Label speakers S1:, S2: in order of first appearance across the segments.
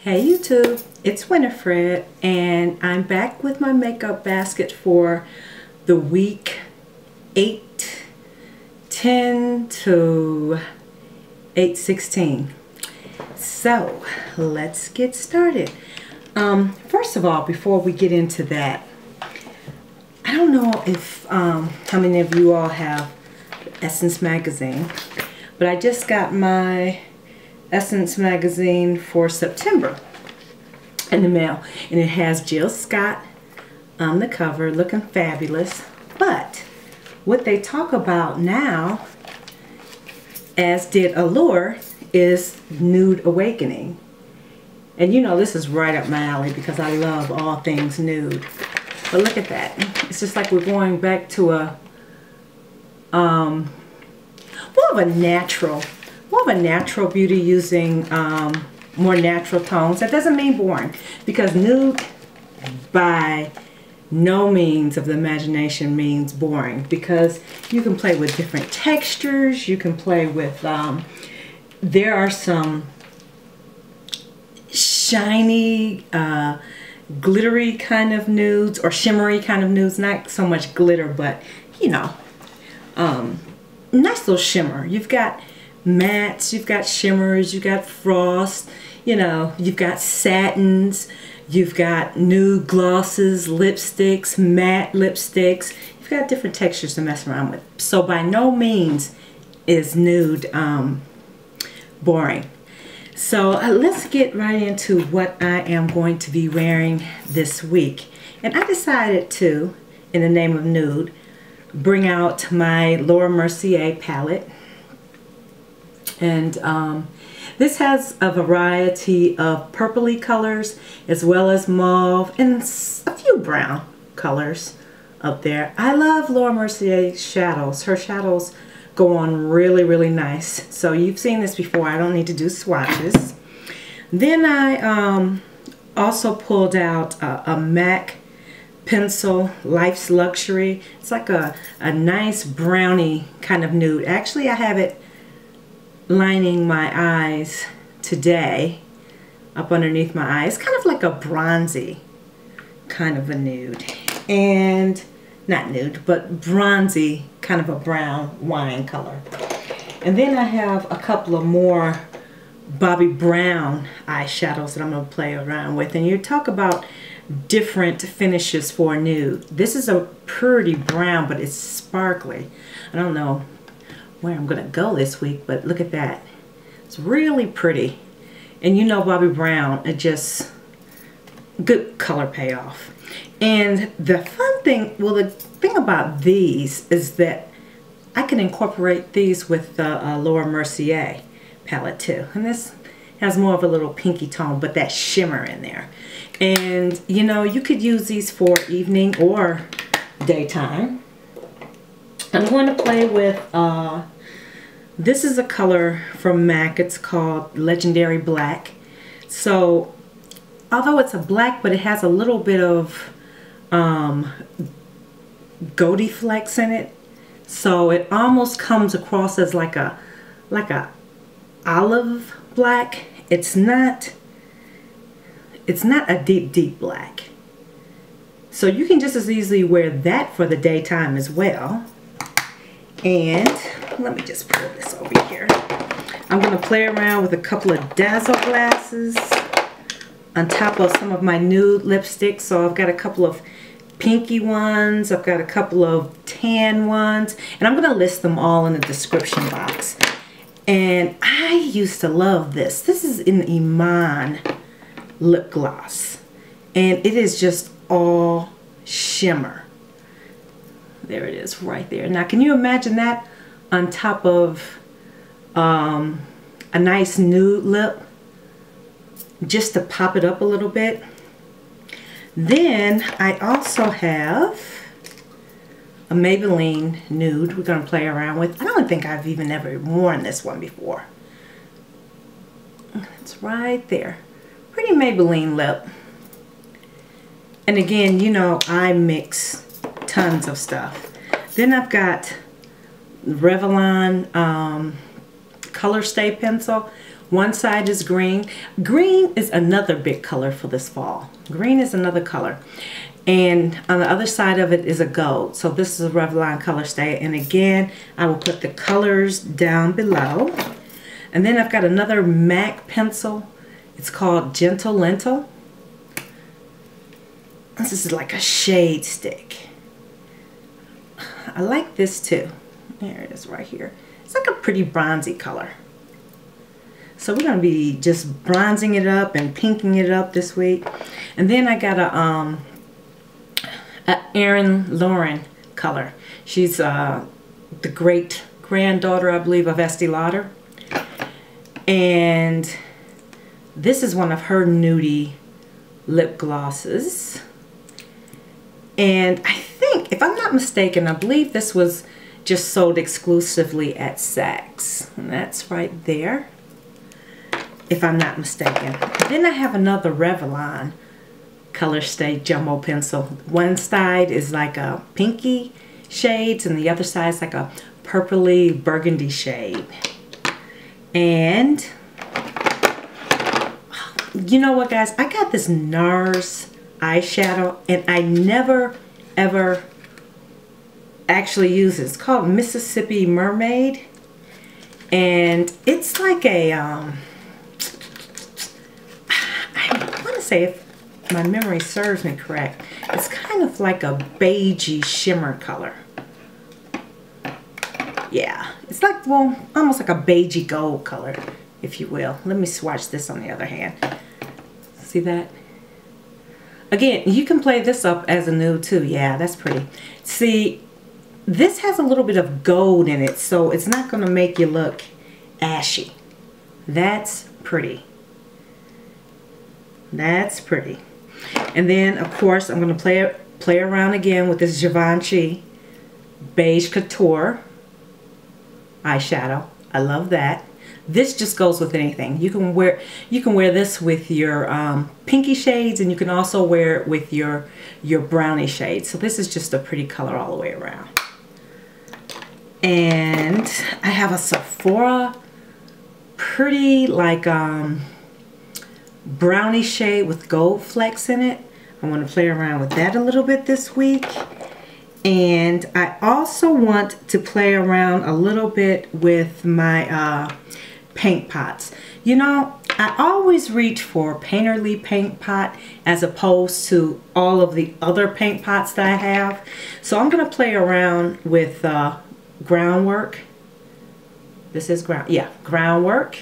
S1: Hey YouTube, it's Winifred and I'm back with my makeup basket for the week 8/10 to 8/16. So let's get started. First of all, before we get into that, I don't know if how many of you all have Essence magazine, but I just got my Essence magazine for September in the mail, and it has Jill Scott on the cover looking fabulous. But what they talk about now, as did Allure, is Nude Awakening. And you know this is right up my alley because I love all things nude. But look at that. It's just like we're going back to a more of a natural beauty, using more natural tones. That doesn't mean boring, because nude by no means of the imagination means boring, because you can play with different textures. You can play with there are some shiny glittery kind of nudes, or shimmery kind of nudes, not so much glitter, but you know, nice little shimmer. You've got mattes, you've got shimmers, you've got frost, you know, you've got satins, you've got nude glosses, lipsticks, matte lipsticks. You've got different textures to mess around with. So by no means is nude boring. So let's get right into what I am going to be wearing this week. And I decided to, in the name of nude, bring out my Laura Mercier palette. And this has a variety of purpley colors, as well as mauve and a few brown colors up there. I love Laura Mercier's shadows. Her shadows go on really, really nice. So you've seen this before. I don't need to do swatches. Then I also pulled out a MAC pencil, Life's Luxury. It's like a nice brownie kind of nude. Actually, I have it lining my eyes today, up underneath my eyes. Kind of like a bronzy kind of a nude. And not nude, but bronzy, kind of a brown wine color. And then I have a couple of more Bobbi Brown eyeshadows that I'm going to play around with. And you talk about different finishes for a nude. This is a pretty brown, but it's sparkly. I don't know where I'm going to go this week, but look at that. It's really pretty. And you know Bobbi Brown, it just good color payoff. And the fun thing, well, the thing about these is that I can incorporate these with the Laura Mercier palette too. And this has more of a little pinky tone, but that shimmer in there. And you know, you could use these for evening or daytime. I'm going to play with, this is a color from MAC. It's called Legendary Black. So, although it's a black, but it has a little bit of goldie flecks in it. So it almost comes across as like a olive black. It's not a deep black. So you can just as easily wear that for the daytime as well. And let me just pull this over here. I'm going to play around with a couple of dazzleglasses on top of some of my nude lipsticks. So I've got a couple of pinky ones, I've got a couple of tan ones, and I'm going to list them all in the description box. And I used to love this. This is an Iman lip gloss, and it is just all shimmer. There it is right there. Now can you imagine that on top of a nice nude lip, just to pop it up a little bit? Then I also have a Maybelline nude we're going to play around with. I don't think I've even ever worn this one before. It's right there. Pretty Maybelline lip. And again, you know, I mix tons of stuff. Then I've got Revlon Colorstay pencil, One side is green. Green is another big color for this fall. Green is another color. And on the other side of it is a gold. So this is a Revlon Colorstay. And again, I will put the colors down below. And then I've got another MAC pencil. It's called Gentle Lentil. This is like a shade stick. I like this too. There it is right here. It's like a pretty bronzy color. So we're going to be just bronzing it up and pinking it up this week. And then I got a Aerin Lauder color. She's the great granddaughter, I believe, of Estee Lauder. And this is one of her nudie lip glosses. And I think, if I'm not mistaken, I believe this was just sold exclusively at Saks. And that's right there, if I'm not mistaken. Then I have another Revlon Colorstay jumbo pencil. One side is like a pinky shades and the other side is like a purpley burgundy shade. And you know what, guys? I got this NARS eyeshadow and I never ever actually use it. It's called Mississippi Mermaid. And it's like a I want to say, if my memory serves me correct, it's kind of like a beigey shimmer color. Yeah, it's like, well, almost like a beigey gold color, if you will. Let me swatch this on the other hand. See that? Again, you can play this up as a nude too. Yeah, that's pretty. See, this has a little bit of gold in it, so it's not going to make you look ashy. That's pretty. That's pretty. And then, of course, I'm going to play around again with this Givenchy Beige Couture eyeshadow. I love that. This just goes with anything. You can wear this with your pinky shades, and you can also wear it with your brownie shades. So this is just a pretty color all the way around. And I have a Sephora pretty like brownie shade with gold flecks in it. I want to play around with that a little bit this week. And I also want to play around a little bit with my paint pots. You know, I always reach for Painterly paint pot as opposed to all of the other paint pots that I have. So I'm going to play around with Groundwork. This is Groundwork.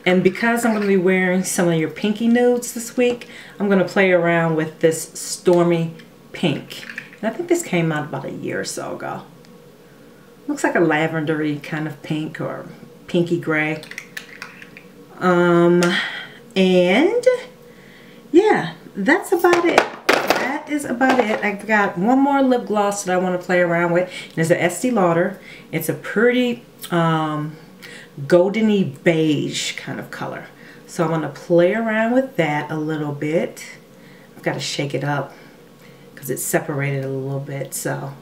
S1: And because I'm going to be wearing some of your pinky nudes this week, I'm going to play around with this Stormy Pink. And I think this came out about a year or so ago. Looks like a lavendery kind of pink or pinky gray. And yeah, that's about it. That is about it. I've got one more lip gloss that I want to play around with. And it's an Estee Lauder. It's a pretty goldeny beige kind of color. So I'm going to play around with that a little bit. I've got to shake it up because it's separated a little bit. So,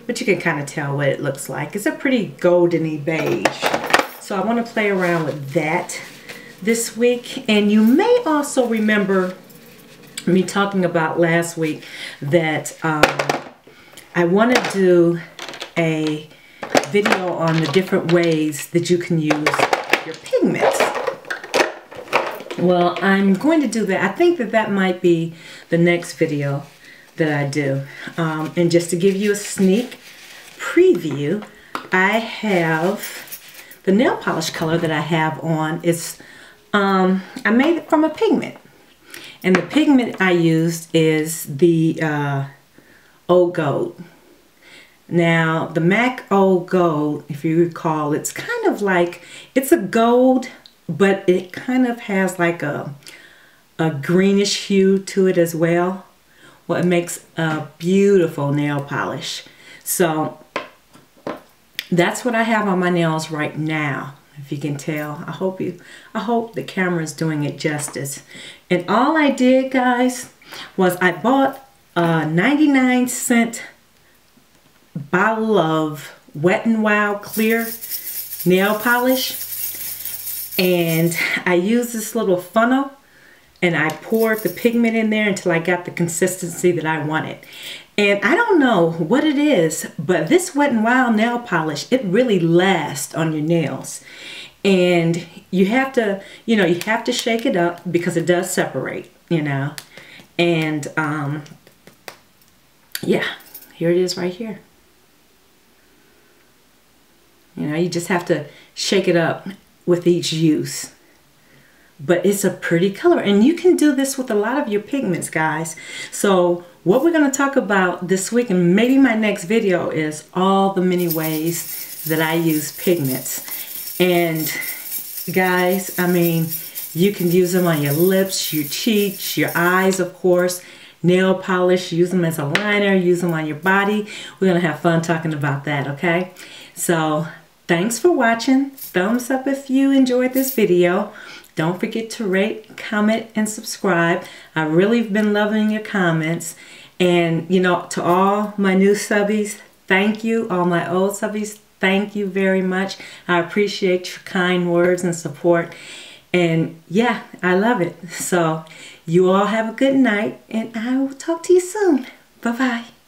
S1: but you can kind of tell what it looks like. It's a pretty goldeny beige. So I want to play around with that this week. And you may also remember me talking about last week that I want to do a video on the different ways that you can use your pigments. Well, I'm going to do that. I think that might be the next video that I do. And just to give you a sneak preview, I have the nail polish color that I have on is I made it from a pigment. And the pigment I used is the Old Gold. Now, the MAC Old Gold, if you recall, it's kind of like, it's a gold, but it kind of has like a greenish hue to it as well. Well, it makes a beautiful nail polish. So, that's what I have on my nails right now, if you can tell. I hope the camera is doing it justice. And all I did, guys, was I bought a 99-cent bottle of Wet n Wild clear nail polish, And I use this little funnel and I poured the pigment in there until I got the consistency that I wanted. And I don't know what it is, but this Wet n Wild nail polish, it really lasts on your nails. And you have to, you know, you have to shake it up because it does separate, you know. And yeah, here it is right here. You know, you just have to shake it up with each use. But it's a pretty color, and you can do this with a lot of your pigments, guys. So what we're going to talk about this week, and maybe my next video, is all the many ways that I use pigments. And guys, I mean, you can use them on your lips, your cheeks, your eyes, of course. Nail polish, use them as a liner, use them on your body. We're going to have fun talking about that, okay? So thanks for watching. Thumbs up if you enjoyed this video. Don't forget to rate, comment, and subscribe. I really have been loving your comments. And, you know, to all my new subbies, thank you. All my old subbies, thank you very much. I appreciate your kind words and support. And yeah, I love it. So you all have a good night, and I will talk to you soon. Bye-bye.